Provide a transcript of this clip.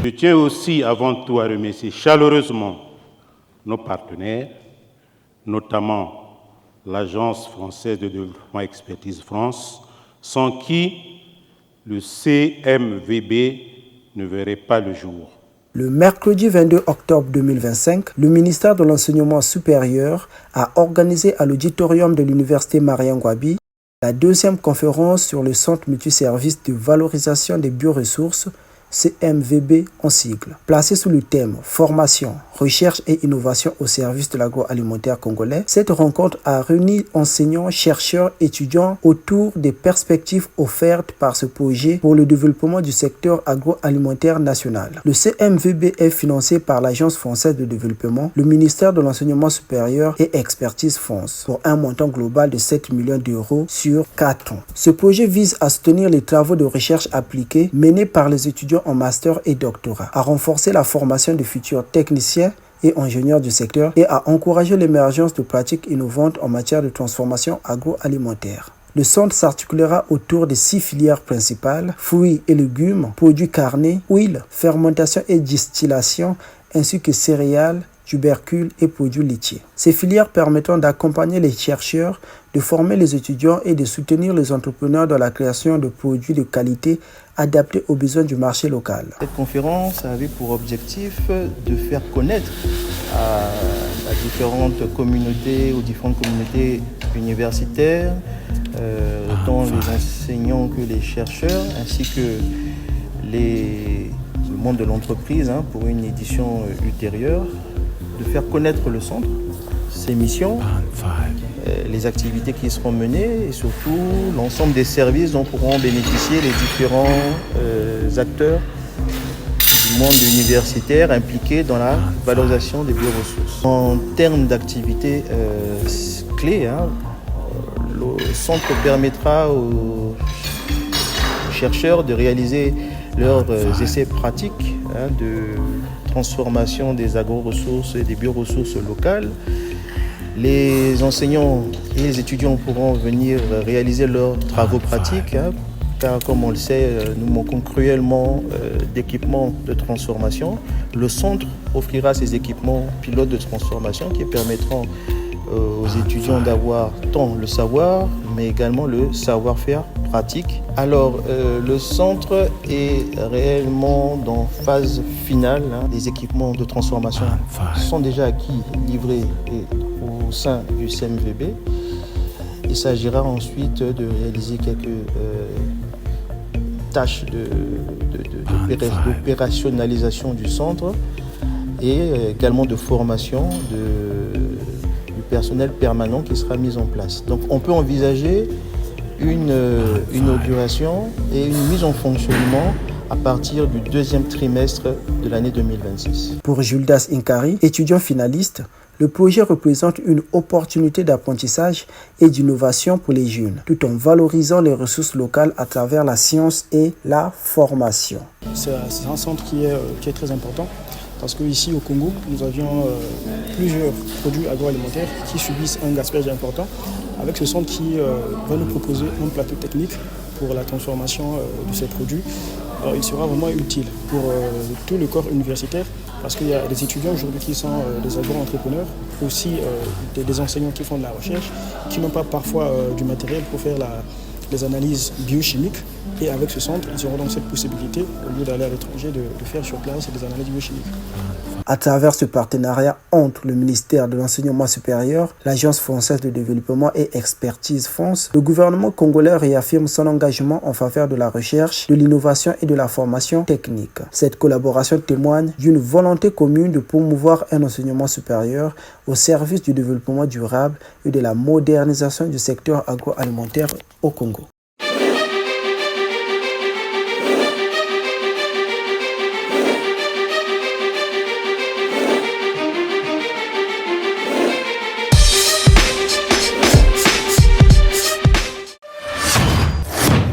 Je tiens aussi avant tout à remercier chaleureusement nos partenaires, notamment l'Agence française de développement Expertise France, sans qui le CMVB ne verrait pas le jour. Le mercredi 22 octobre 2025, le ministère de l'Enseignement supérieur a organisé à l'auditorium de l'Université Mariam-Gouabi la deuxième conférence sur le Centre multiservice de valorisation des bioressources, CMVB en sigle. Placée sous le thème « Formation, recherche et innovation au service de l'agroalimentaire congolais », cette rencontre a réuni enseignants, chercheurs, étudiants autour des perspectives offertes par ce projet pour le développement du secteur agroalimentaire national. Le CMVB est financé par l'Agence française de développement, le ministère de l'Enseignement supérieur et Expertise France pour un montant global de 7 millions d'euros sur 4 ans. Ce projet vise à soutenir les travaux de recherche appliqués menés par les étudiants en master et doctorat, à renforcer la formation de futurs techniciens et ingénieurs du secteur et à encourager l'émergence de pratiques innovantes en matière de transformation agroalimentaire. Le centre s'articulera autour de 6 filières principales: fruits et légumes, produits carnés, huile, fermentation et distillation, ainsi que céréales, tubercules et produits laitiers. Ces filières permettront d'accompagner les chercheurs, de former les étudiants et de soutenir les entrepreneurs dans la création de produits de qualité adaptés aux besoins du marché local. Cette conférence avait pour objectif de faire connaître à différentes communautés, aux différentes communautés universitaires, tant les enseignants que les chercheurs, ainsi que le monde de l'entreprise pour une édition ultérieure, de faire connaître le centre, ses missions, les activités qui seront menées et surtout l'ensemble des services dont pourront bénéficier les différents acteurs du monde universitaire impliqués dans la valorisation des bioressources. En termes d'activités clés, le centre permettra aux chercheurs de réaliser leurs essais pratiques de transformation des agro-ressources et des bioressources locales. Les enseignants et les étudiants pourront venir réaliser leurs travaux pratiques, car comme on le sait, nous manquons cruellement d'équipements de transformation. Le centre offrira ces équipements pilotes de transformation qui permettront aux étudiants d'avoir tant le savoir, mais également le savoir-faire pratique. Alors, le centre est réellement dans phase finale. Les équipements de transformation sont déjà acquis, livrés au sein du CMVB. Il s'agira ensuite de réaliser quelques tâches d'opérationnalisation du centre et également de formation du personnel permanent qui sera mis en place. Donc on peut envisager une inauguration et une mise en fonctionnement à partir du deuxième trimestre de l'année 2026. Pour Gildas Inkari, étudiant finaliste, le projet représente une opportunité d'apprentissage et d'innovation pour les jeunes, tout en valorisant les ressources locales à travers la science et la formation. C'est un centre qui est très important parce qu'ici au Congo, nous avions plusieurs produits agroalimentaires qui subissent un gaspillage important. Avec ce centre qui va nous proposer un plateau technique pour la transformation de ces produits, alors, il sera vraiment utile pour tout le corps universitaire parce qu'il y a des étudiants aujourd'hui qui sont des agro-entrepreneurs, aussi des enseignants qui font de la recherche, qui n'ont pas parfois du matériel pour faire les analyses biochimiques. Et avec ce centre, ils auront donc cette possibilité, au lieu d'aller à l'étranger, de faire sur place des analyses biochimiques. À travers ce partenariat entre le ministère de l'Enseignement supérieur, l'Agence française de développement et Expertise France, le gouvernement congolais réaffirme son engagement en faveur de la recherche, de l'innovation et de la formation technique. Cette collaboration témoigne d'une volonté commune de promouvoir un enseignement supérieur au service du développement durable et de la modernisation du secteur agroalimentaire au Congo.